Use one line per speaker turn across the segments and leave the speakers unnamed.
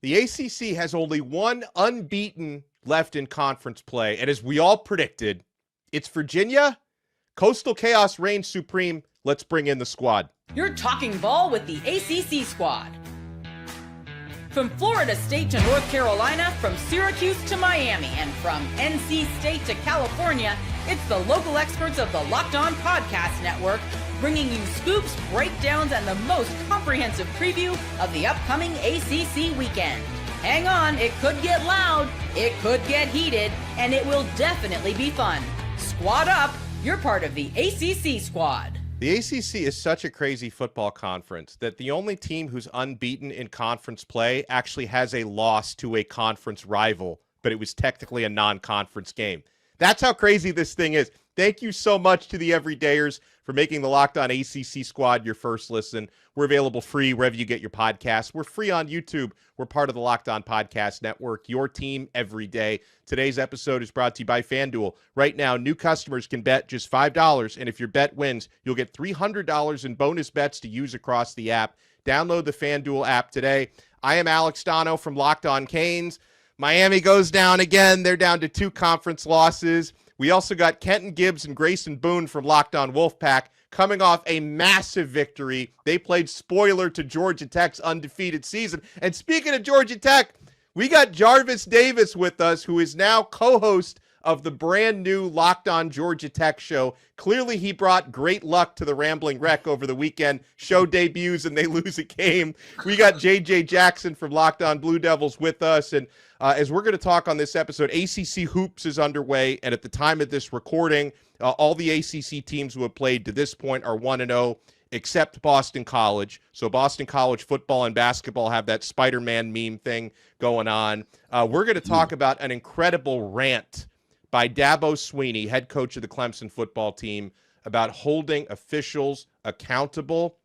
The ACC has only one unbeaten left in conference play, and as we all predicted, it's Virginia. Coastal Chaos reigns supreme. Let's bring in the squad.
You're talking ball with the ACC Squad. From Florida State to North Carolina, from Syracuse to Miami, and from NC State to California, it's the local experts of the Locked On Podcast Network, bringing you scoops, breakdowns, and the most comprehensive preview of the upcoming ACC weekend. Hang on, it could get loud, it could get heated, and it will definitely be fun. Squad up, you're part of the ACC Squad.
The ACC is such a crazy football conference that the only team who's unbeaten in conference play actually has a loss to a conference rival, but it was technically a non-conference game. That's how crazy this thing is. Thank you so much to the everydayers for making the Locked On ACC Squad your first listen. We're available free wherever you get your podcasts. We're free on YouTube. We're part of the Locked On Podcast Network, your team every day. Today's episode is brought to you by FanDuel. Right now, new customers can bet just $5, and if your bet wins, you'll get $300 in bonus bets to use across the app. Download the FanDuel app today. I am Alex Dono from Locked On Canes. Miami goes down again. They're down to 2 conference losses. We also got Kenton Gibbs and Grayson Boone from Locked On Wolfpack coming off a massive victory. They played spoiler to Georgia Tech's undefeated season. And speaking of Georgia Tech, we got Jarvis Davis with us, who is now co-host of the brand new Locked On Georgia Tech show. Clearly, he brought great luck to the Rambling Wreck over the weekend. Show debuts and they lose a game. We got JJ Jackson from Locked On Blue Devils with us. And as we're going to talk on this episode, ACC Hoops is underway. And at the time of this recording, all the ACC teams who have played to this point are 1-0, except Boston College. So Boston College football and basketball have that Spider-Man meme thing going on. We're going to talk about an incredible rant by Dabo Swinney, head coach of the Clemson football team, about holding officials accountable.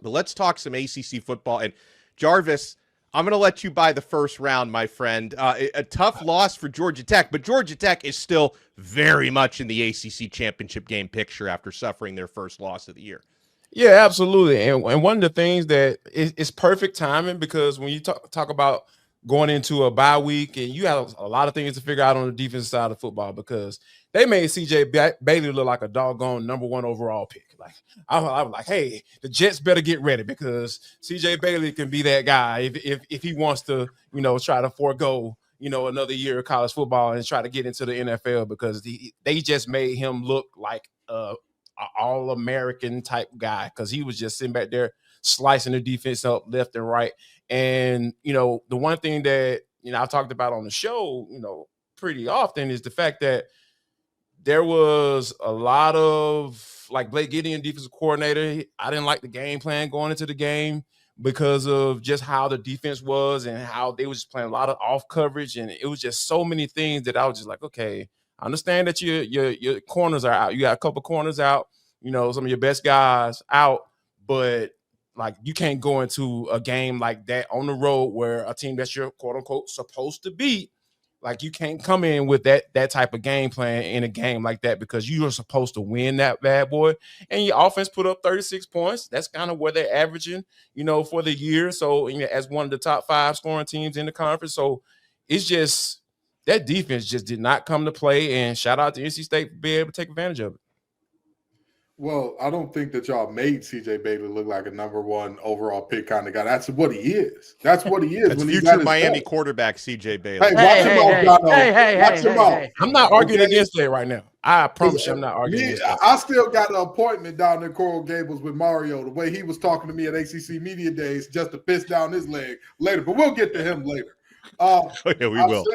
But let's talk some ACC football. And Jarvis, I'm going to let you buy the first round, my friend. A tough loss for Georgia Tech, but Georgia Tech is still very much in the ACC championship game picture after suffering their first loss of the year.
Yeah, absolutely. And one of the things that is perfect timing, because when you talk about going into a bye week, and you have a lot of things to figure out on the defensive side of football, because they made CJ Bailey look like a doggone #1 overall pick. Like I was like, hey, the Jets better get ready, because CJ Bailey can be that guy if he wants to, try to forego, another year of college football and try to get into the NFL, because they just made him look like an all-American type guy, because he was just sitting back there slicing the defense up left and right. And, the one thing that, I've talked about on the show, pretty often is the fact that there was a lot of, like, Blake Gideon, defensive coordinator. I didn't like the game plan going into the game because of just how the defense was and how they was just playing a lot of off coverage. And it was just so many things that I was just like, okay, I understand that your corners are out. You got a couple corners out, some of your best guys out, but like, you can't go into a game like that on the road where a team that you're quote unquote supposed to beat, like, you can't come in with that type of game plan in a game like that, because you are supposed to win that bad boy. And your offense put up 36 points. That's kind of where they're averaging, for the year. So, as one of the top 5 scoring teams in the conference. So it's just that defense just did not come to play. And shout out to NC State for being able to take advantage of it.
Well, I don't think that y'all made CJ Bailey look like a #1 overall pick kind of guy. That's what he is. That's what he is.
That's
when
future Miami quarterback CJ Bailey.
Hey, watch him out, Dono. Watch him out.
I'm not arguing against that right now. I promise you I'm not arguing against that.
I still got an appointment down in Coral Gables with Mario, the way he was talking to me at ACC Media Days, just to piss down his leg later. But we'll get to him later.
Yeah, we will.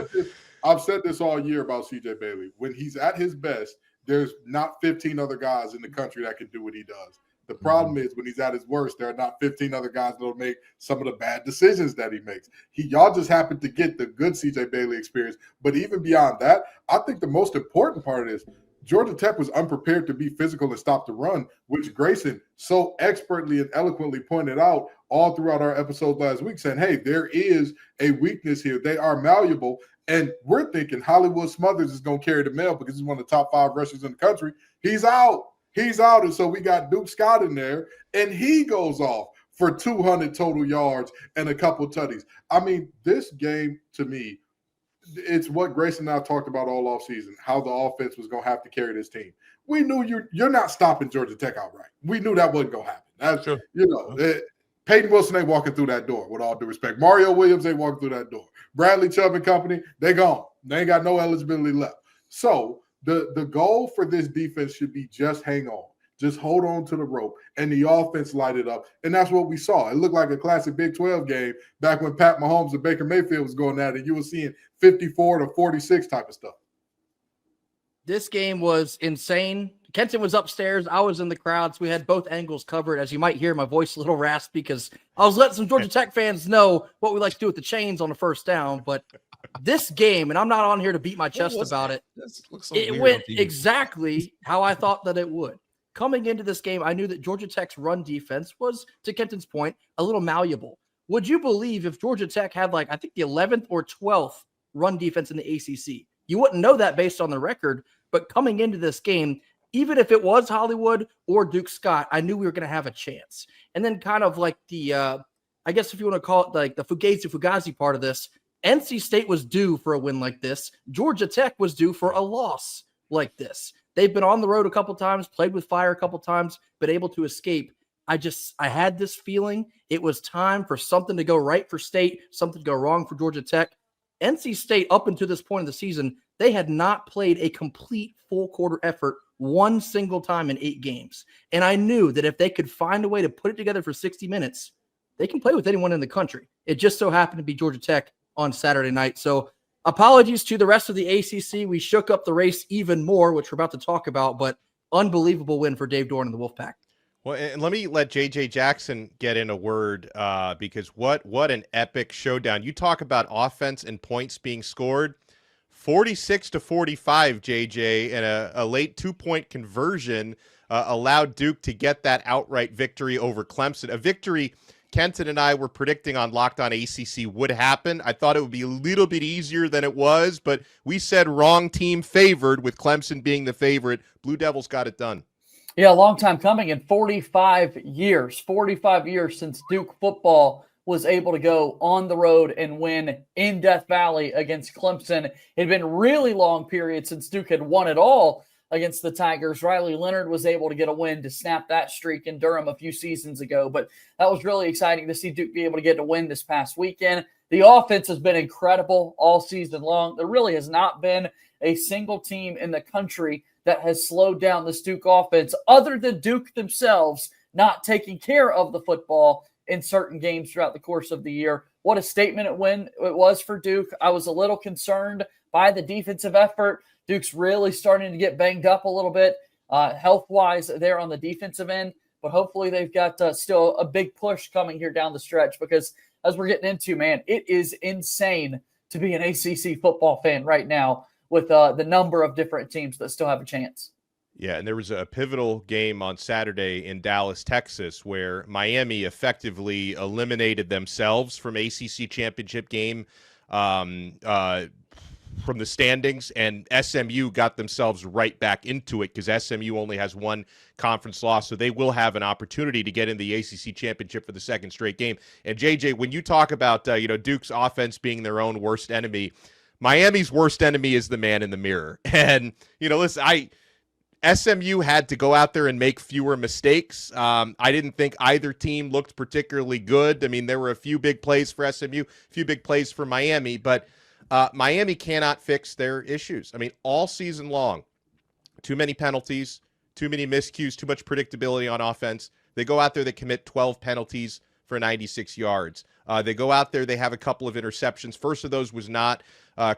I've said this all year about CJ Bailey. When he's at his best, there's not 15 other guys in the country that can do what he does. The problem is when he's at his worst, there are not 15 other guys that will make some of the bad decisions that he makes. Y'all just happen to get the good CJ Bailey experience. But even beyond that, I think the most important part is Georgia Tech was unprepared to be physical and stop the run, which Grayson so expertly and eloquently pointed out all throughout our episode last week, saying, hey, there is a weakness here. They are malleable. And we're thinking Hollywood Smothers is going to carry the mail because he's one of the top 5 rushers in the country. He's out. And so we got Duke Scott in there, and he goes off for 200 total yards and a couple tutties. I mean, this game to me, it's what Grayson and I talked about all offseason, how the offense was going to have to carry this team. We knew you're not stopping Georgia Tech outright. We knew that wasn't going to happen. That's,
Sure.
Peyton Wilson ain't walking through that door, with all due respect. Mario Williams ain't walking through that door. Bradley Chubb and company, they gone. They ain't got no eligibility left. So the goal for this defense should be just hang on. Just hold on to the rope, and the offense light it up. And that's what we saw. It looked like a classic Big 12 game back when Pat Mahomes and Baker Mayfield was going at it. You were seeing 54-46 type of stuff.
This game was insane. Kenton was upstairs. I was in the crowd, so we had both angles covered. As you might hear, my voice a little raspy because I was letting some Georgia Tech fans know what we like to do with the chains on the first down. But this game, and I'm not on here to beat my chest about it, it went exactly how I thought that it would. Coming into this game, I knew that Georgia Tech's run defense was, to Kenton's point, a little malleable. Would you believe if Georgia Tech had, like, I think the 11th or 12th run defense in the ACC? You wouldn't know that based on the record, but coming into this game, even if it was Hollywood or Duke Scott, I knew we were going to have a chance. And then kind of like the, I guess if you want to call it like the Fugazi part of this, NC State was due for a win like this. Georgia Tech was due for a loss like this. They've been on the road a couple times, played with fire a couple times, but able to escape. I had this feeling it was time for something to go right for State, something to go wrong for Georgia Tech. NC State, up until this point of the season, they had not played a complete full quarter effort one single time in 8 games. And I knew that if they could find a way to put it together for 60 minutes, they can play with anyone in the country. It just so happened to be Georgia Tech on Saturday night. So apologies to the rest of the ACC. We shook up the race even more, which we're about to talk about, but unbelievable win for Dave Dorn and the Wolfpack.
Well, and let me let J.J. Jackson get in a word because what an epic showdown. You talk about offense and points being scored. 46-45, JJ, and a late 2-point conversion allowed Duke to get that outright victory over Clemson. A victory Kenton and I were predicting on Locked On ACC would happen. I thought it would be a little bit easier than it was, but we said wrong team favored with Clemson being the favorite. Blue Devils got it done.
Yeah, a long time coming in 45 years since Duke football was able to go on the road and win in Death Valley against Clemson. It had been a really long period since Duke had won it all against the Tigers. Riley Leonard was able to get a win to snap that streak in Durham a few seasons ago, but that was really exciting to see Duke be able to get a win this past weekend. The offense has been incredible all season long. There really has not been a single team in the country that has slowed down this Duke offense other than Duke themselves not taking care of the football in certain games throughout the course of the year. What a statement it was for Duke. I was a little concerned by the defensive effort. Duke's really starting to get banged up a little bit health-wise there on the defensive end, but hopefully they've got still a big push coming here down the stretch because as we're getting into, man, it is insane to be an ACC football fan right now with the number of different teams that still have a chance.
Yeah, and there was a pivotal game on Saturday in Dallas, Texas, where Miami effectively eliminated themselves from ACC championship game from the standings, and SMU got themselves right back into it because SMU only has one conference loss, so they will have an opportunity to get in the ACC championship for the second straight game. And JJ, when you talk about Duke's offense being their own worst enemy, Miami's worst enemy is the man in the mirror. And listen, SMU had to go out there and make fewer mistakes. I didn't think either team looked particularly good. I mean, there were a few big plays for SMU, a few big plays for Miami, but Miami cannot fix their issues. I mean, all season long, too many penalties, too many miscues, too much predictability on offense. They go out there, they commit 12 penalties for 96 yards. They go out there, they have a couple of interceptions. First of those was not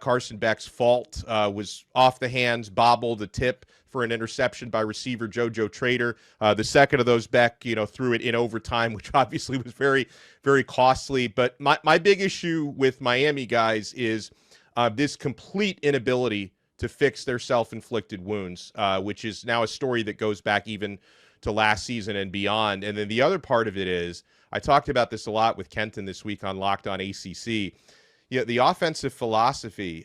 Carson Beck's fault, was off the hands, bobbled a tip for an interception by receiver JoJo Trader. The second of those, Beck, threw it in overtime, which obviously was very, very costly. But my big issue with Miami, guys, is this complete inability to fix their self-inflicted wounds, which is now a story that goes back even to last season and beyond. And then the other part of it is, I talked about this a lot with Kenton this week on Locked On ACC. The offensive philosophy,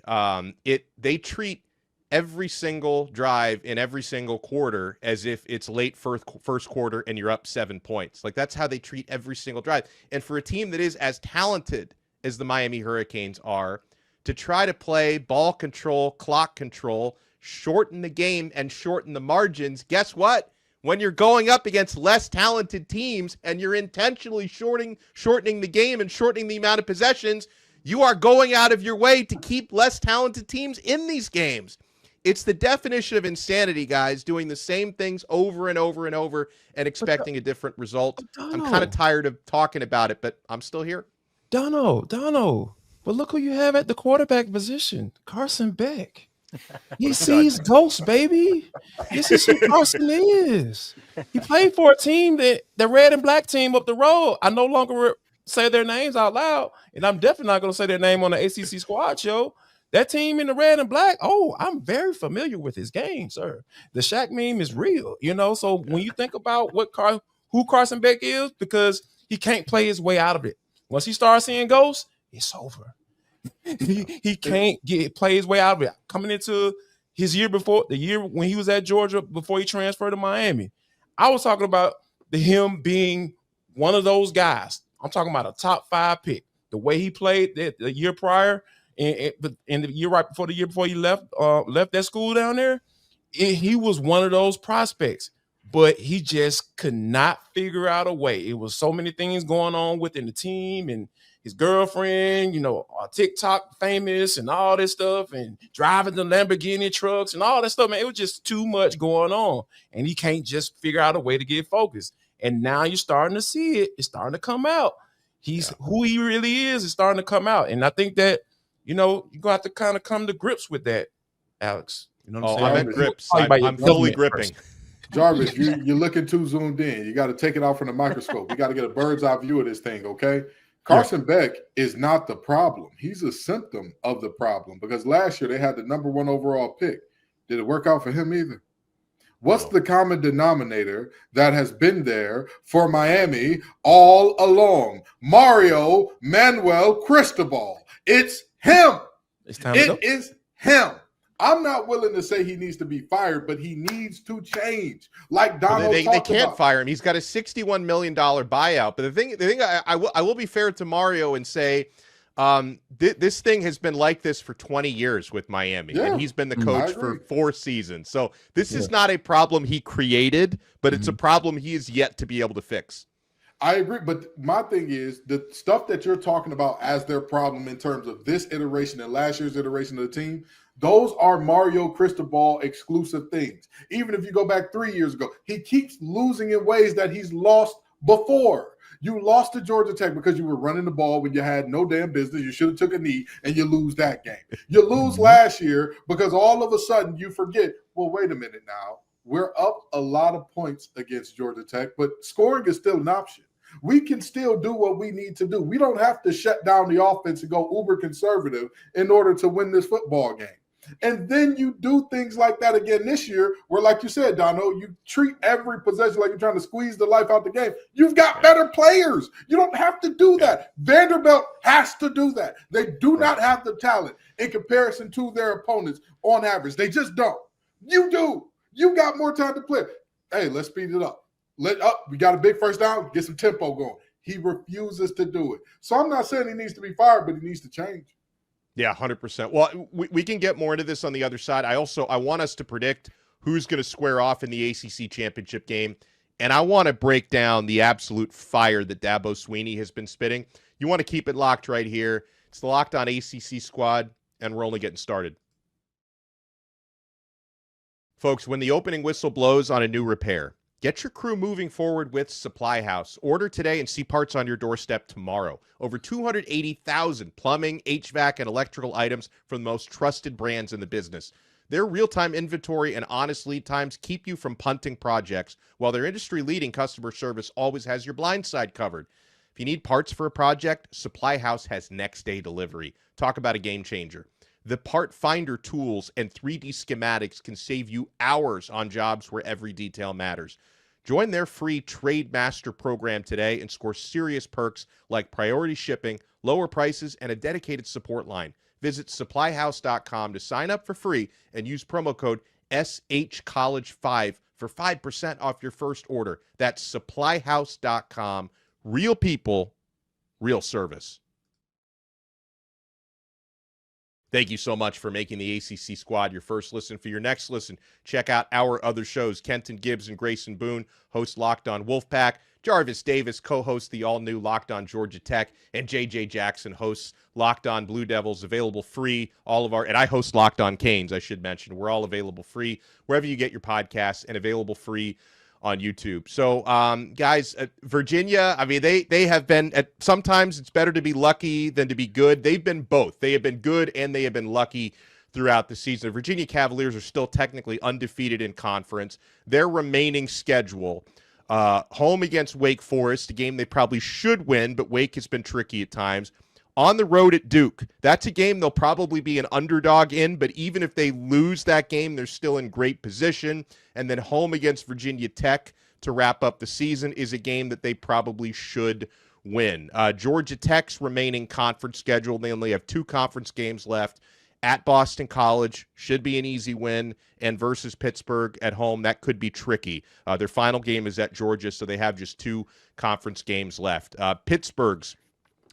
they treat every single drive in every single quarter as if it's late first quarter and you're up 7 points. Like, that's how they treat every single drive. And for a team that is as talented as the Miami Hurricanes are, to try to play ball control, clock control, shorten the game and shorten the margins, guess what? When you're going up against less talented teams and you're intentionally shortening the game and shortening the amount of possessions, you are going out of your way to keep less talented teams in these games. It's the definition of insanity, guys, doing the same things over and over and over and expecting a different result. I'm kind of tired of talking about it, but I'm still here.
Dono, but look who you have at the quarterback position, Carson Beck. He sees ghosts, baby. This is who Carson is. He played for a team the red and black team up the road. I no longer say their names out loud, and I'm definitely not going to say their name on the ACC Squad show. That team in the red and black, I'm very familiar with his game, sir. The Shaq meme is real, So when you think about who Carson Beck is, because he can't play his way out of it. Once he starts seeing ghosts, it's over. he can't play his way out of it. Coming into his year before, the year when he was at Georgia before he transferred to Miami, I was talking about him being one of those guys. I'm talking about a top 5 pick. The way he played the year prior, and the year right before, the year before he left that school down there, he was one of those prospects, but he just could not figure out a way. It was so many things going on within the team and his girlfriend, TikTok famous and all this stuff, and driving the Lamborghini trucks and all that stuff, man. It was just too much going on, and he can't just figure out a way to get focused. And now you're starting to see it. It's starting to come out. Who he really is starting to come out. And I think that, you're going to have to kind of come to grips with that, Alex. You know what I'm saying?
I'm at grips. I'm fully gripping.
Jarvis, you're looking too zoomed in. You got to take it out from the microscope. You got to get a bird's eye view of this thing, okay? Carson Beck is not the problem. He's a symptom of the problem, because last year they had the number 1 overall pick. Did it work out for him either? What's the common denominator that has been there for Miami all along? Mario Manuel Cristobal. It's him. It is him. I'm not willing to say he needs to be fired, but he needs to change. Like Donald
they can't fire him. He's got a $61 million buyout. But the thing I will be fair to Mario and say this thing has been like this for 20 years with Miami, and he's been the coach for 4 seasons. So this is not a problem he created, but it's a problem he is yet to be able to fix.
I agree, but my thing is the stuff that you're talking about as their problem in terms of this iteration and last year's iteration of the team, those are Mario Cristobal exclusive things. Even if you go back 3 years ago, he keeps losing in ways that he's lost before. You lost to Georgia Tech because you were running the ball when you had no damn business. You should have took a knee, and you lose that game. You lose last year because all of a sudden you forget, well, wait a minute now. We're up a lot of points against Georgia Tech, but scoring is still an option. We can still do what we need to do. We don't have to shut down the offense and go uber conservative in order to win this football game. And then you do things like that again this year where, like you said, Dono, you treat every possession like you're trying to squeeze the life out the game. You've got better players. You don't have to do that. Vanderbilt has to do that. They do not have the talent in comparison to their opponents on average. They just don't. You do. You got more time to play. Hey, let's speed it up. We got a big first down, get some tempo going. He refuses to do it. So I'm not saying he needs to be fired, but he needs to change.
Yeah, 100%. Well, we can get more into this on the other side. I want us to predict who's going to square off in the ACC championship game, and I want to break down the absolute fire that Dabo Swinney has been spitting. You want to keep it locked right here. It's the Locked On ACC Squad, and we're only getting started. Folks, when the opening whistle blows on a new repair, get your crew moving forward with SupplyHouse. Order today and see parts on your doorstep tomorrow. Over 280,000 plumbing, HVAC, and electrical items from the most trusted brands in the business. Their real-time inventory and honest lead times keep you from punting projects, while their industry-leading customer service always has your blind side covered. If you need parts for a project, SupplyHouse has next-day delivery. Talk about a game changer. The part finder tools and 3D schematics can save you hours on jobs where every detail matters. Join their free Trade Master program today and score serious perks like priority shipping, lower prices, and a dedicated support line. Visit SupplyHouse.com to sign up for free and use promo code SHCollege5 for 5% off your first order. That's SupplyHouse.com. Real people, real service. Thank you so much for making the ACC Squad your first listen. For your next listen, check out our other shows. Kenton Gibbs and Grayson Boone host Locked On Wolfpack. Jarvis Davis co-hosts the all-new Locked On Georgia Tech. And JJ Jackson hosts Locked On Blue Devils, available free. And I host Locked On Canes, I should mention. We're all available free wherever you get your podcasts and available free on YouTube. So, guys, Virginia, I mean, they have been sometimes it's better to be lucky than to be good. They've been both. They have been good and they have been lucky throughout the season. The Virginia Cavaliers are still technically undefeated in conference. Their remaining schedule, home against Wake Forest, a game they probably should win, but Wake has been tricky at times. On the road at Duke, that's a game they'll probably be an underdog in, but even if they lose that game, they're still in great position. And then home against Virginia Tech to wrap up the season is a game that they probably should win. Georgia Tech's remaining conference schedule, they only have 2 conference games left. At Boston College, should be an easy win, and versus Pittsburgh at home, that could be tricky. Their final game is at Georgia, so they have just 2 conference games left. Pittsburgh's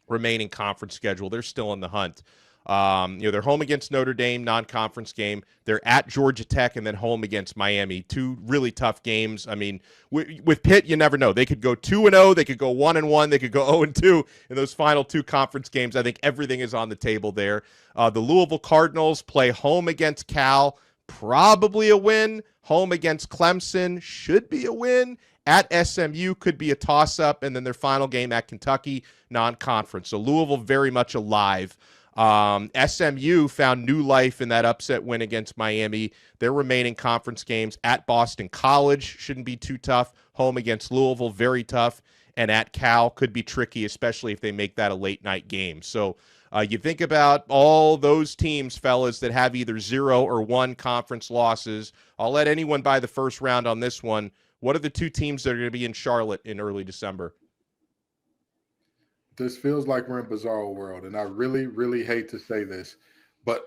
remaining conference schedule, they're still in the hunt. They're home against Notre Dame, non-conference game. They're at Georgia Tech and then home against Miami. 2 really tough games. I mean, with Pitt, you never know. They could go 2-0, they could go 1-1, they could go 0-2 in those final 2 conference games. I think everything is on the table there. The Louisville Cardinals play home against Cal, probably a win. Home against Clemson, should be a win. At SMU, could be a toss-up, and then their final game at Kentucky, non-conference. So Louisville very much alive. SMU found new life in that upset win against Miami. Their remaining conference games at Boston College shouldn't be too tough. Home against Louisville, very tough. And at Cal could be tricky, especially if they make that a late-night game. So you think about all those teams, fellas, that have either 0 or 1 conference losses. I'll let anyone buy the first round on this one. What are the 2 teams that are going to be in Charlotte in early December?
This feels like we're in bizarro world, and I really, really hate to say this, but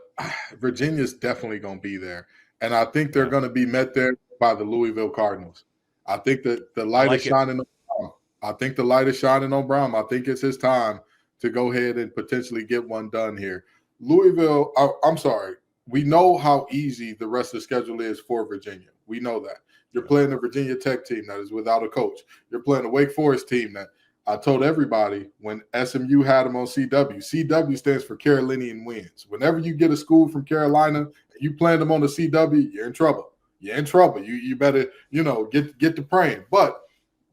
Virginia's definitely going to be there. And I think they're going to be met there by the Louisville Cardinals. I think that the light is shining on Brown. I think the light is shining on Brown. I think it's his time to go ahead and potentially get one done here. Louisville, I'm sorry. We know how easy the rest of the schedule is for Virginia. We know that. You're playing a Virginia Tech team that is without a coach. You're playing a Wake Forest team that I told everybody when SMU had them on CW stands for Carolinian wins. Whenever you get a school from Carolina, you playing them on the CW, you're in trouble. You're in trouble. You better, get to praying. But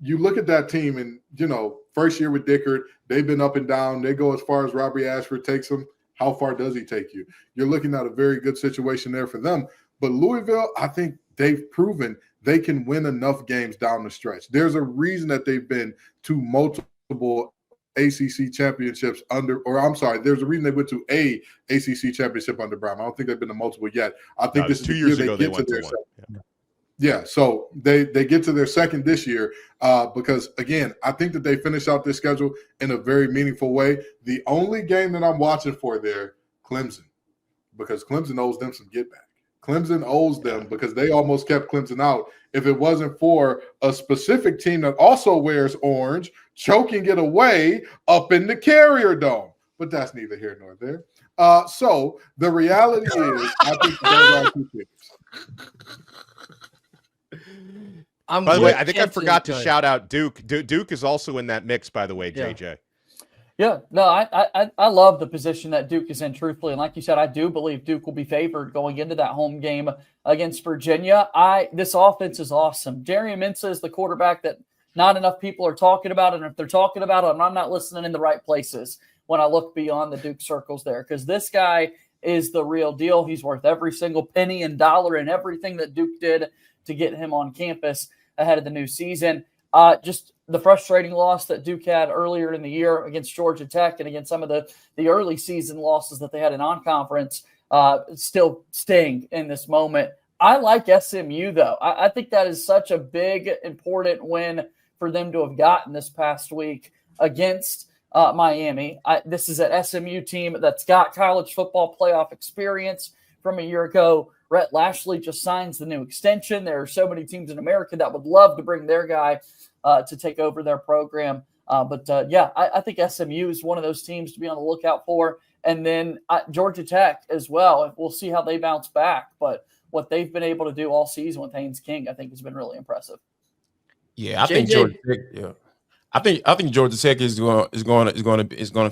you look at that team and, first year with Dickert, they've been up and down. They go as far as Robbie Ashford takes them. How far does he take you? You're looking at a very good situation there for them. But Louisville, I think they've proven they can win enough games down the stretch. There's a reason that they've been to multiple ACC championships there's a reason they went to a ACC championship under Brown. I don't think they've been to multiple yet. I think this is
2 years ago they went to one.
Yeah, so they get to their second this year because, again, I think that they finish out this schedule in a very meaningful way. The only game that I'm watching for there, Clemson, because Clemson owes them some get back. Clemson owes them because they almost kept Clemson out. If it wasn't for a specific team that also wears orange, choking it away up in the Carrier Dome. But that's neither here nor there. So the reality is, I think those are 2 teams.
By the way, I think I forgot to shout out Duke. Duke is also in that mix, by the way, JJ.
Yeah, no, I love the position that Duke is in, truthfully. And like you said, I do believe Duke will be favored going into that home game against Virginia. This offense is awesome. Darian Mensah is the quarterback that not enough people are talking about. And if they're talking about it, I'm not listening in the right places when I look beyond the Duke circles there. Because this guy is the real deal. He's worth every single penny and dollar and everything that Duke did to get him on campus ahead of the new season. Just the frustrating loss that Duke had earlier in the year against Georgia Tech and against some of the early season losses that they had in non-conference still sting in this moment. I like SMU, though. I think that is such a big, important win for them to have gotten this past week against Miami. This is an SMU team that's got college football playoff experience from a year ago. Rhett Lashley just signs the new extension. There are so many teams in America that would love to bring their guy to take over their program. I think SMU is one of those teams to be on the lookout for. And then Georgia Tech as well. We'll see how they bounce back. But what they've been able to do all season with Haynes King, I think, has been really impressive.
Yeah, I think Georgia Tech. Yeah, I think Georgia Tech is going to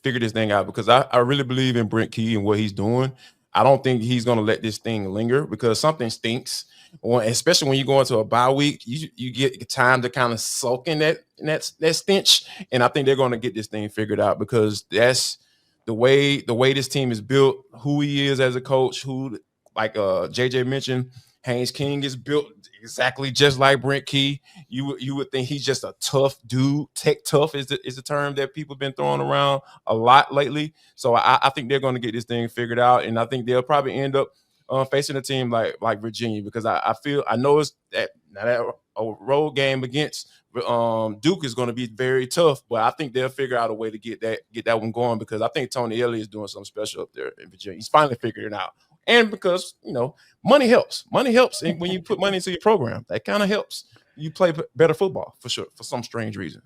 figure this thing out, because I really believe in Brent Key and what he's doing. I don't think he's going to let this thing linger, because something stinks. Especially when you go into a bye week, you get time to kind of soak in that stench. And I think they're going to get this thing figured out, because that's the way this team is built, who he is as a coach, who, like JJ mentioned, Haynes King is built exactly just like Brent Key. You would think he's just a tough dude. Tech tough is the term that people have been throwing around a lot lately. So I think they're going to get this thing figured out, and I think they'll probably end up facing a team like Virginia, because I know it's that a road game against Duke is going to be very tough, but I think they'll figure out a way to get that one going, because I think Tony Elliott is doing something special up there in Virginia. He's finally figured it out. And because, money helps. Money helps. And when you put money into your program, that kind of helps you play better football, for sure, for some strange reason.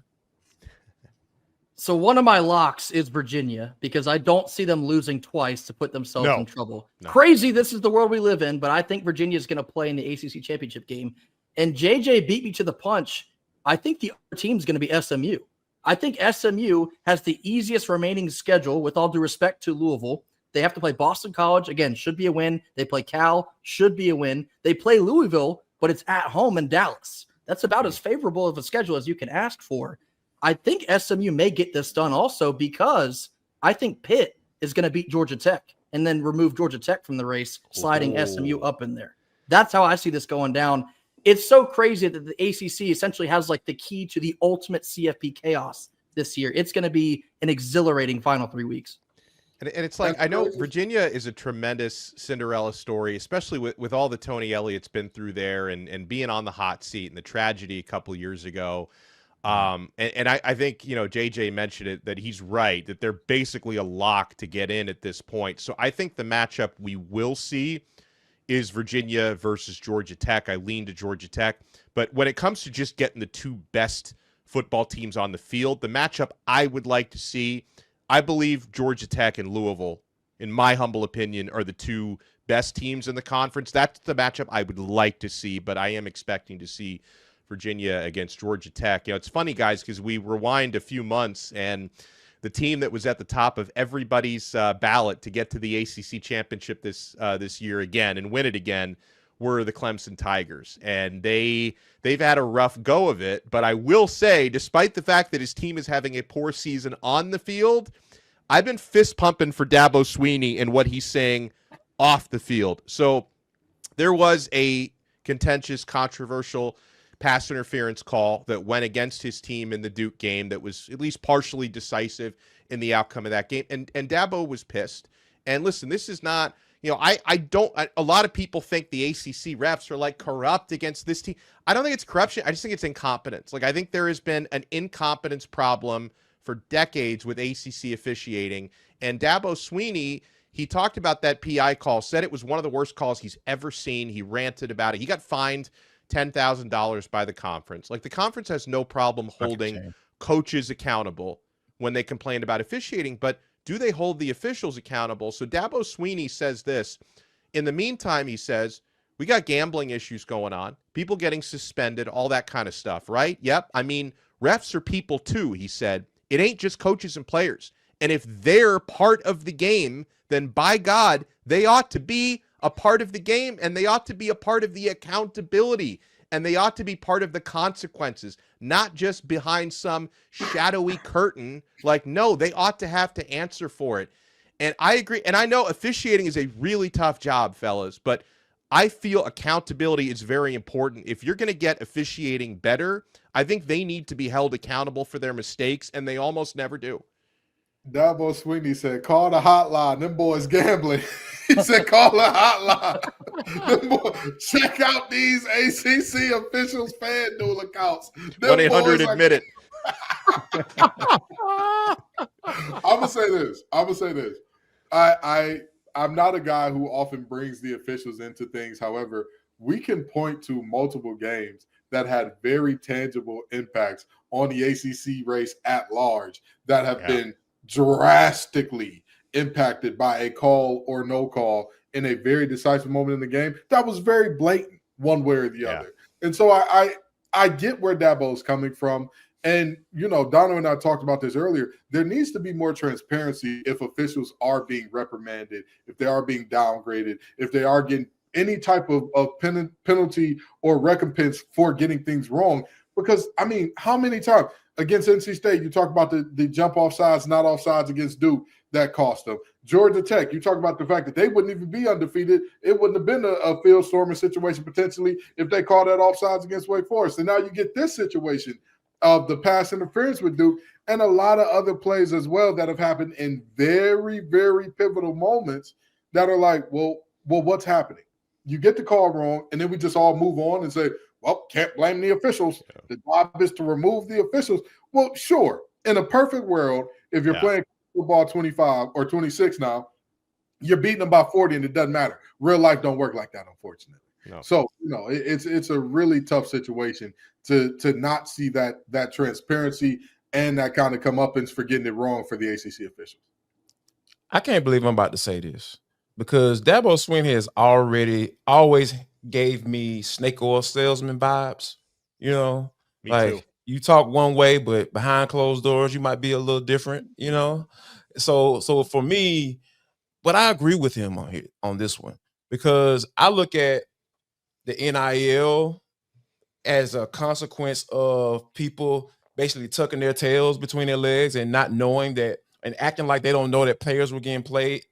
So one of my locks is Virginia, because I don't see them losing twice to put themselves in trouble. No. Crazy, this is the world we live in, but I think Virginia is going to play in the ACC championship game. And JJ beat me to the punch. I think the other team is going to be SMU. I think SMU has the easiest remaining schedule, with all due respect to Louisville. They have to play Boston College. Again, should be a win. They play Cal, should be a win. They play Louisville, but it's at home in Dallas. That's about as favorable of a schedule as you can ask for. I think SMU may get this done also, because I think Pitt is going to beat Georgia Tech and then remove Georgia Tech from the race, sliding SMU up in there. That's how I see this going down. It's so crazy that the ACC essentially has like the key to the ultimate CFP chaos this year. It's going to be an exhilarating final 3 weeks.
And it's like, I know Virginia is a tremendous Cinderella story, especially with all the Tony Elliott's been through there, and being on the hot seat and the tragedy a couple of years ago. And I think, JJ mentioned it, that he's right, that they're basically a lock to get in at this point. So I think the matchup we will see is Virginia versus Georgia Tech. I lean to Georgia Tech. But when it comes to just getting the two best football teams on the field, the matchup I would like to see, I believe Georgia Tech and Louisville, in my humble opinion, are the two best teams in the conference. That's the matchup I would like to see, but I am expecting to see Virginia against Georgia Tech. It's funny, guys, because we rewind a few months, and the team that was at the top of everybody's ballot to get to the ACC championship this year again and win it again were the Clemson Tigers. And they've had a rough go of it, but I will say, despite the fact that his team is having a poor season on the field, I've been fist pumping for Dabo Swinney and what he's saying off the field. So there was a contentious, controversial pass interference call that went against his team in the Duke game that was at least partially decisive in the outcome of that game. And Dabo was pissed. And listen, this is not, a lot of people think the ACC refs are like corrupt against this team. I don't think it's corruption. I just think it's incompetence. Like, I think there has been an incompetence problem for decades with ACC officiating. And Dabo Swinney, he talked about that PI call, said it was one of the worst calls he's ever seen. He ranted about it. He got fined $10,000 by the conference. Like, the conference has no problem holding coaches accountable when they complain about officiating, but do they hold the officials accountable? So Dabo Swinney says this. In the meantime, he says, we got gambling issues going on, people getting suspended, all that kind of stuff, right? Yep. I mean, refs are people too, he said. It ain't just coaches and players. And if they're part of the game, then by God, they ought to be a part of the game, and they ought to be a part of the accountability, and they ought to be part of the consequences, not just behind some shadowy curtain. Like, no, they ought to have to answer for it. And I agree. And I know officiating is a really tough job, fellas, but I feel accountability is very important. If you're going to get officiating better, I think they need to be held accountable for their mistakes, and they almost never do.
Dabo Swinney said, call the hotline. Them boys gambling. He said, call the hotline. Check out these ACC officials' FanDuel accounts.
1-800 admit it.
I'm gonna say this. I'm not a guy who often brings the officials into things. However, we can point to multiple games that had very tangible impacts on the ACC race at large that have been drastically impacted by a call or no call in a very decisive moment in the game that was very blatant one way or the other. And so I get where Dabo's coming from. And, Dono and I talked about this earlier. There needs to be more transparency if officials are being reprimanded, if they are being downgraded, if they are getting any type of penalty or recompense for getting things wrong. Because, I mean, how many times against NC State, you talk about the jump off sides, not offsides against Duke, that cost them. Georgia Tech, you talk about the fact that they wouldn't even be undefeated. It wouldn't have been a field storming situation potentially if they called that offsides against Wake Forest. And now you get this situation of the pass interference with Duke and a lot of other plays as well that have happened in very, very pivotal moments that are like, well, what's happening? You get the call wrong, and then we just all move on and say, well, can't blame the officials. The job is to remove the officials. Well, sure. In a perfect world, if you're playing football 25 or 26 now, you're beating them by 40 and it doesn't matter. Real life don't work like that, unfortunately. No. So, it's a really tough situation to not see that transparency and that kind of comeuppance for getting it wrong for the ACC officials.
I can't believe I'm about to say this because Dabo Swinney has always gave me snake oil salesman vibes. Me too. You talk one way, but behind closed doors, you might be a little different. So for me, but I agree with him on this one because I look at the NIL as a consequence of people basically tucking their tails between their legs and not knowing that and acting like they don't know that players were getting paid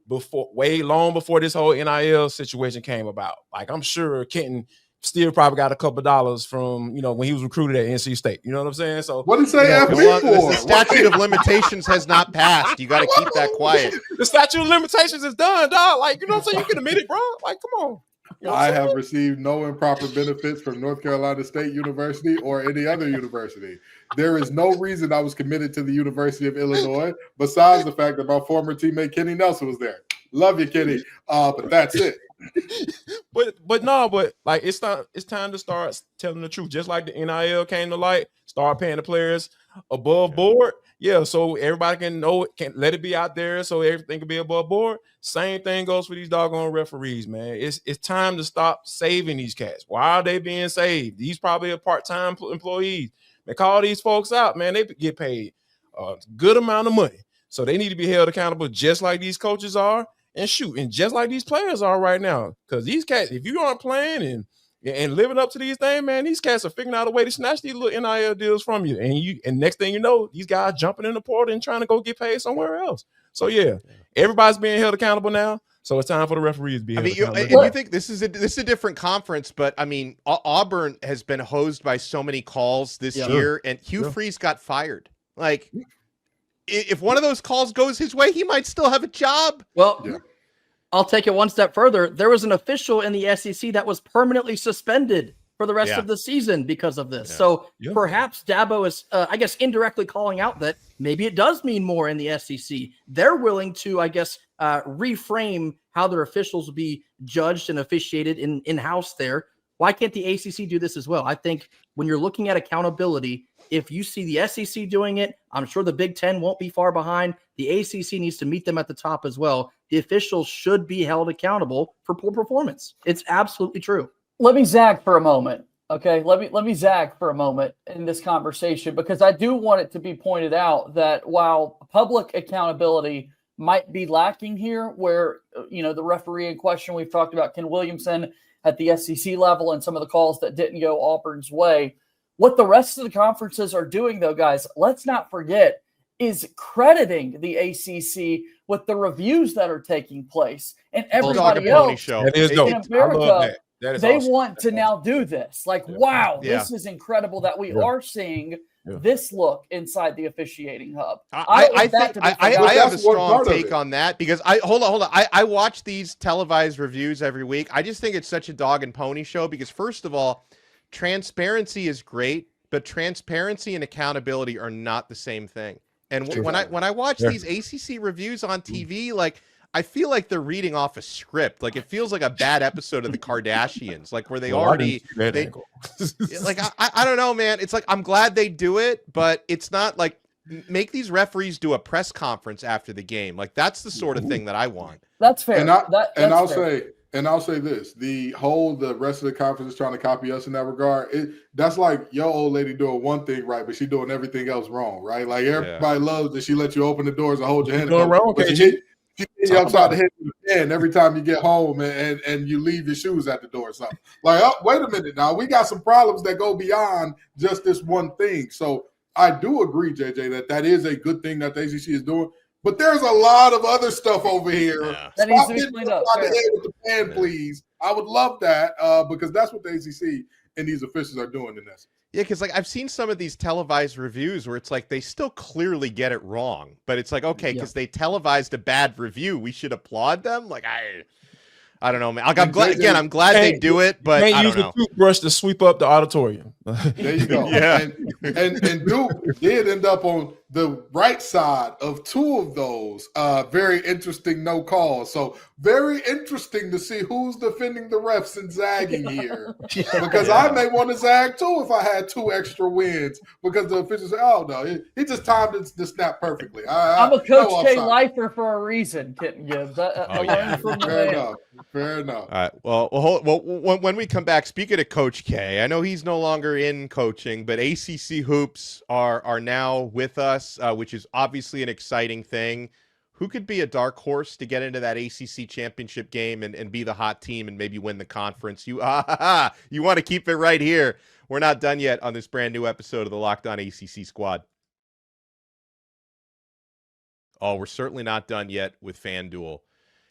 way long before this whole NIL situation came about. Like I'm sure Kenton still probably got a couple of dollars from, when he was recruited at NC State. You know what I'm saying? So
what did he say FB for?
The statute of limitations has not passed. You got to keep that quiet.
The statute of limitations is done, dog. Like, you know what I'm saying? You can admit it, bro. Like, come on.
I have received no improper benefits from North Carolina State University or any other university. There is no reason I was committed to the University of Illinois besides the fact that my former teammate Kenny Nelson was there. Love you, Kenny. But that's it.
but like it's time to start telling the truth. Just like the NIL came to light, start paying the players above board. Yeah, so everybody can know it, can let it be out there so everything can be above board. Same thing goes for these doggone referees, man. It's time to stop saving these cats. Why are they being saved? These probably are part-time employees. They call these folks out, man. They get paid a good amount of money. So they need to be held accountable just like these coaches are and just like these players are right now. Because these cats, if you aren't playing and living up to these things, man, these cats are figuring out a way to snatch these little NIL deals from you. And next thing you know, these guys jumping in the portal and trying to go get paid somewhere else. So yeah, everybody's being held accountable now. So it's time for the referees to be held accountable.
And you think this is a different conference, but I mean, Auburn has been hosed by so many calls this year, and Hugh Freeze got fired. Like, if one of those calls goes his way, he might still have a job.
Well, I'll take it one step further. There was an official in the SEC that was permanently suspended for the rest of the season because of this. So perhaps Dabo is, I guess, indirectly calling out that maybe it does mean more in the SEC. They're willing to, I guess, reframe how their officials will be judged and officiated in-house there. Why can't the ACC do this as well? I think when you're looking at accountability, if you see the SEC doing it, I'm sure the Big Ten won't be far behind. The ACC needs to meet them at the top as well. The officials should be held accountable for poor performance. It's absolutely true.
Let me zag for a moment. Okay, let me zag for a moment in this conversation because I do want it to be pointed out that while public accountability might be lacking here, where the referee in question we've talked about Ken Williamson at the SEC level and some of the calls that didn't go Auburn's way. What the rest of the conferences are doing, though, guys, let's not forget, is crediting the ACC with the reviews that are taking place. And everybody else in America, they
awesome.
Want to now do this. Like, wow, this is incredible that we are seeing this look inside the officiating hub.
I have a strong take on that because hold on. I watch these televised reviews every week. I just think it's such a dog and pony show because, first of all, transparency is great, but transparency and accountability are not the same thing. And
Sure.
when I watch
Yeah.
these ACC reviews on TV, like I feel like they're reading off a script. Like it feels like a bad episode of the Kardashians, like where they
Well, I
already
didn't see that
they
angle.
like I don't know, man. It's like I'm glad they do it, but it's not like make these referees do a press conference after the game. Like that's the sort of thing that I want.
That's fair.
And I'll
fair.
say this: the rest of the conference is trying to copy us in that regard. That's like your old lady doing one thing right, but she doing everything else wrong, right? Like everybody loves that she let you open the doors and hold your hand.
Doing wrong,
but she hit you upside the head with the pen every time you get home, and you leave your shoes at the door or something. Like, oh, wait a minute, now we got some problems that go beyond just this one thing. So I do agree, JJ, that is a good thing that the ACC is doing. But there's a lot of other stuff over here.
Yeah.
That needs to be cleaned up.
Stop getting the head with the pen, please. I would love that because that's what the ACC and these officials are doing in this.
Yeah, because like I've seen some of these televised reviews where it's like they still clearly get it wrong, but it's like okay, because they televised a bad review, we should applaud them. Like I don't know, man. Like, I'm glad they do it, but I
Can't
don't
use
know.
a toothbrush to sweep up the auditorium.
There you go.
Yeah.
And Duke did end up on the right side of two of those very interesting no calls. So very interesting to see who's defending the refs and zagging here. Because I may want to zag too if I had 2 extra wins because the officials say, oh no, he just timed it to snap perfectly.
I'm a Coach K lifer for a reason, Kitten Gibbs. I learned from the man.
Fair enough.
All right. Well, when we come back, speaking of Coach K, I know he's no longer in coaching, but ACC hoops are now with us, which is obviously an exciting thing. Who could be a dark horse to get into that ACC championship game and be the hot team and maybe win the conference? You want to keep it right here. We're not done yet on this brand new episode of the Locked On ACC Squad. Oh, we're certainly not done yet with FanDuel.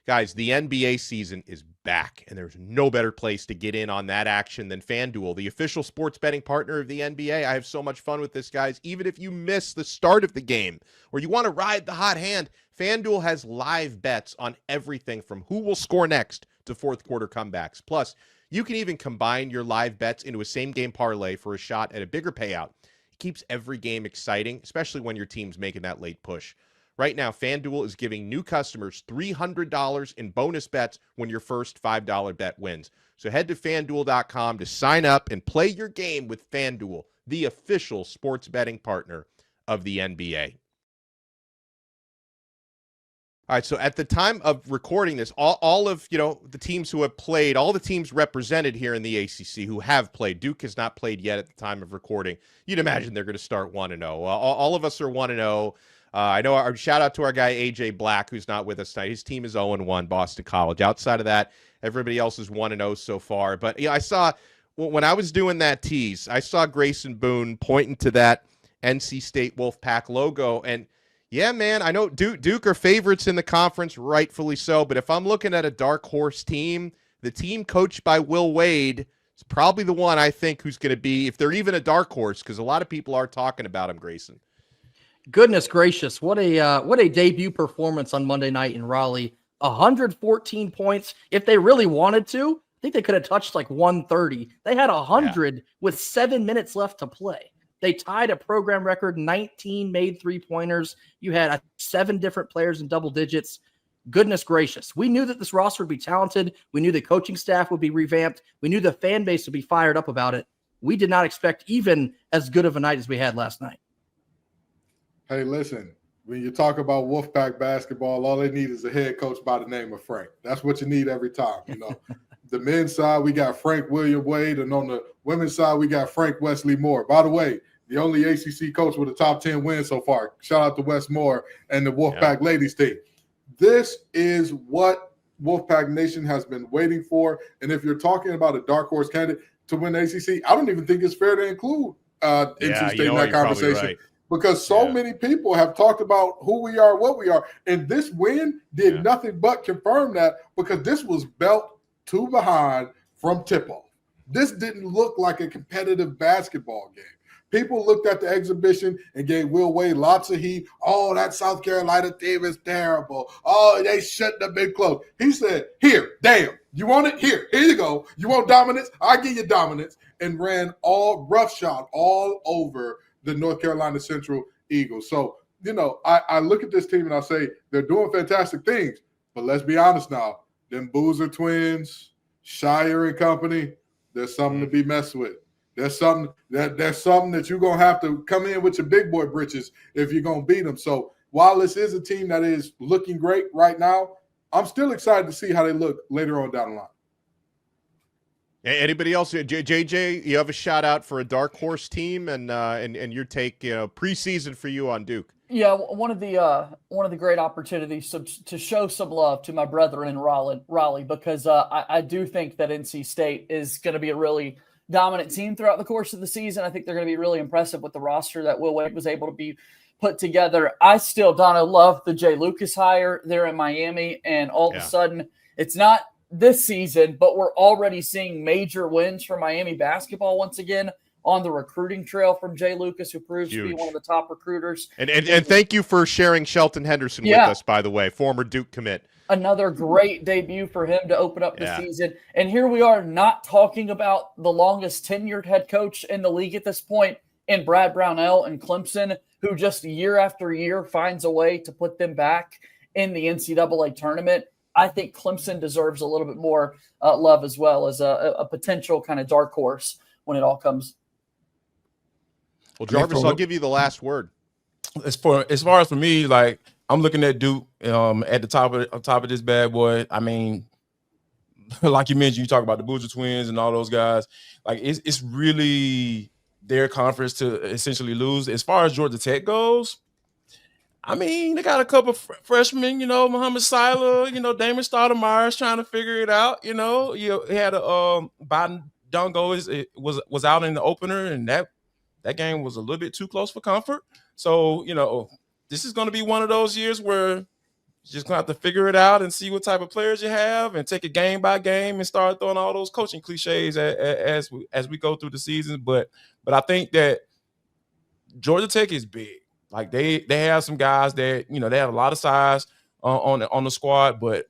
Guys, the NBA season is back, and there's no better place to get in on that action than FanDuel, the official sports betting partner of the NBA. I have so much fun with this, guys. Even if you miss the start of the game or you want to ride the hot hand, FanDuel has live bets on everything from who will score next to fourth quarter comebacks. Plus, you can even combine your live bets into a same-game parlay for a shot at a bigger payout. It keeps every game exciting, especially when your team's making that late push. Right now, FanDuel is giving new customers $300 in bonus bets when your first $5 bet wins. So head to FanDuel.com to sign up and play your game with FanDuel, the official sports betting partner of the NBA. All right, so at the time of recording this, all of the teams who have played, all the teams represented here in the ACC who have played, Duke has not played yet at the time of recording. You'd imagine they're going to start 1-0. All of us are 1-0. I know our shout out to our guy AJ Black, who's not with us tonight. His team is 0-1, Boston College. Outside of that, everybody else is 1-0 so far. But I saw when I was doing that tease, I saw Grayson Boone pointing to that NC State Wolfpack logo, and yeah, man, I know Duke are favorites in the conference, rightfully so. But if I'm looking at a dark horse team, the team coached by Will Wade is probably the one I think who's going to be, if they're even a dark horse, because a lot of people are talking about him, Grayson.
Goodness gracious, what a debut performance on Monday night in Raleigh. 114 points. If they really wanted to, I think they could have touched like 130. They had 100 with 7 minutes left to play. They tied a program record, 19 made three-pointers. You had 7 different players in double digits. Goodness gracious. We knew that this roster would be talented. We knew the coaching staff would be revamped. We knew the fan base would be fired up about it. We did not expect even as good of a night as we had last night.
Hey, listen, when you talk about Wolfpack basketball, all they need is a head coach by the name of Frank. That's what you need every time. The men's side, we got Frank William Wade, and on the women's side, we got Frank Wesley Moore. By the way, the only ACC coach with a top 10 win so far. Shout out to Wes Moore and the Wolfpack ladies team. This is what Wolfpack Nation has been waiting for. And if you're talking about a dark horse candidate to win the ACC, I don't even think it's fair to include NC State in that conversation. Right. Because so many people have talked about who we are, what we are. And this win did nothing but confirm that, because this was belt to behind from tip-off. This didn't look like a competitive basketball game. People looked at the exhibition and gave Will Wade lots of heat. Oh, that South Carolina team is terrible. Oh, they shouldn't have been close. He said, here, damn, you want it? Here you go. You want dominance? I give you dominance. And ran all roughshod all over the North Carolina Central Eagles. So, I look at this team and I say they're doing fantastic things. But let's be honest now. Them Boozer twins, Shire and company, there's something to be messed with. There's something that you're gonna have to come in with your big boy britches if you're gonna beat them. So while this is a team that is looking great right now, I'm still excited to see how they look later on down the line.
Anybody else? JJ, you have a shout out for a dark horse team and your take, preseason for you on Duke.
Yeah, one of the great opportunities to show some love to my brethren in Raleigh, because I do think that NC State is going to be a really dominant team throughout the course of the season. I think they're going to be really impressive with the roster that Will Wade was able to be put together. I still, Donna, love the Jay Lucas hire there in Miami, and all of a sudden, it's not this season, but we're already seeing major wins for Miami basketball once again on the recruiting trail from Jay Lucas, who proves to be one of the top recruiters.
And thank you for sharing Shelton Henderson with us, by the way, former Duke commit.
Another great debut for him to open up the season. And here we are not talking about the longest tenured head coach in the league at this point in Brad Brownell and Clemson, who just year after year finds a way to put them back in the NCAA tournament. I think Clemson deserves a little bit more love as well as a potential kind of dark horse when it all comes.
Well, Jarvis, I'll give you the last word.
As far as for me, like, I'm looking at Duke at the top of this bad boy. I mean, like you mentioned, you talk about the Boozer twins and all those guys. Like, it's really their conference to essentially lose. As far as Georgia Tech goes, I mean, they got a couple freshmen, Muhammad Sila, Damon Stoudemire trying to figure it out. He had a Biden Dongo was out in the opener, and that game was a little bit too close for comfort. So, this is going to be one of those years where you're just going to have to figure it out and see what type of players you have and take it game by game and start throwing all those coaching cliches as we go through the season. But I think that Georgia Tech is big. Like, they have some guys that, they have a lot of size on the squad. But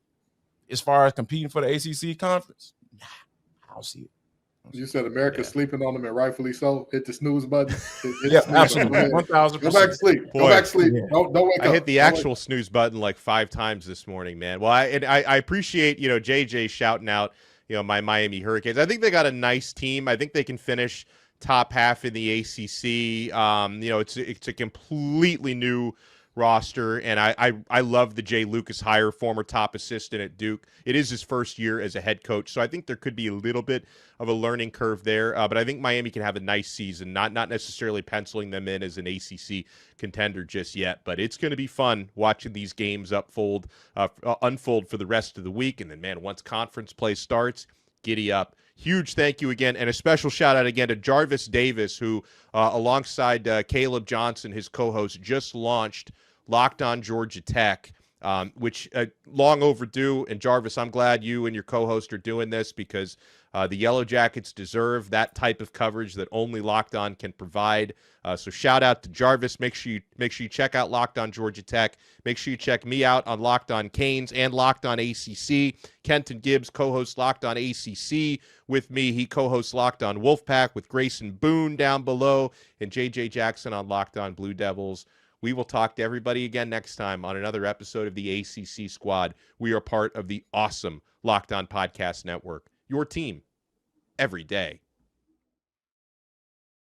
as far as competing for the ACC conference, I don't see it.
You said America's sleeping on them, and rightfully so. Hit the snooze button.
Absolutely. 1,000%.
Go back to sleep. Go back to sleep.
Yeah.
Don't wake up.
I hit the actual snooze button like 5 times this morning, man. Well, I appreciate, JJ shouting out, my Miami Hurricanes. I think they got a nice team. I think they can finish top half in the ACC. It's a completely new roster, and I love the Jay Lucas hire, former top assistant at Duke. It is his first year as a head coach, so I think there could be a little bit of a learning curve there. But I think Miami can have a nice season, not necessarily penciling them in as an ACC contender just yet. But it's going to be fun watching these games unfold for the rest of the week. And then, man, once conference play starts, giddy up. Huge thank you again, and a special shout out again to Jarvis Davis, who alongside Caleb Johnson, his co-host, just launched Locked On Georgia Tech, which long overdue. And Jarvis, I'm glad you and your co-host are doing this, because the Yellow Jackets deserve that type of coverage that only Locked On can provide. So shout out to Jarvis. Make sure you check out Locked On Georgia Tech. Make sure you check me out on Locked On Canes and Locked On ACC. Kenton Gibbs co-hosts Locked On ACC with me. He co-hosts Locked On Wolfpack with Grayson Boone down below, and JJ Jackson on Locked On Blue Devils. We will talk to everybody again next time on another episode of the ACC Squad. We are part of the awesome Locked On Podcast Network, your team every day.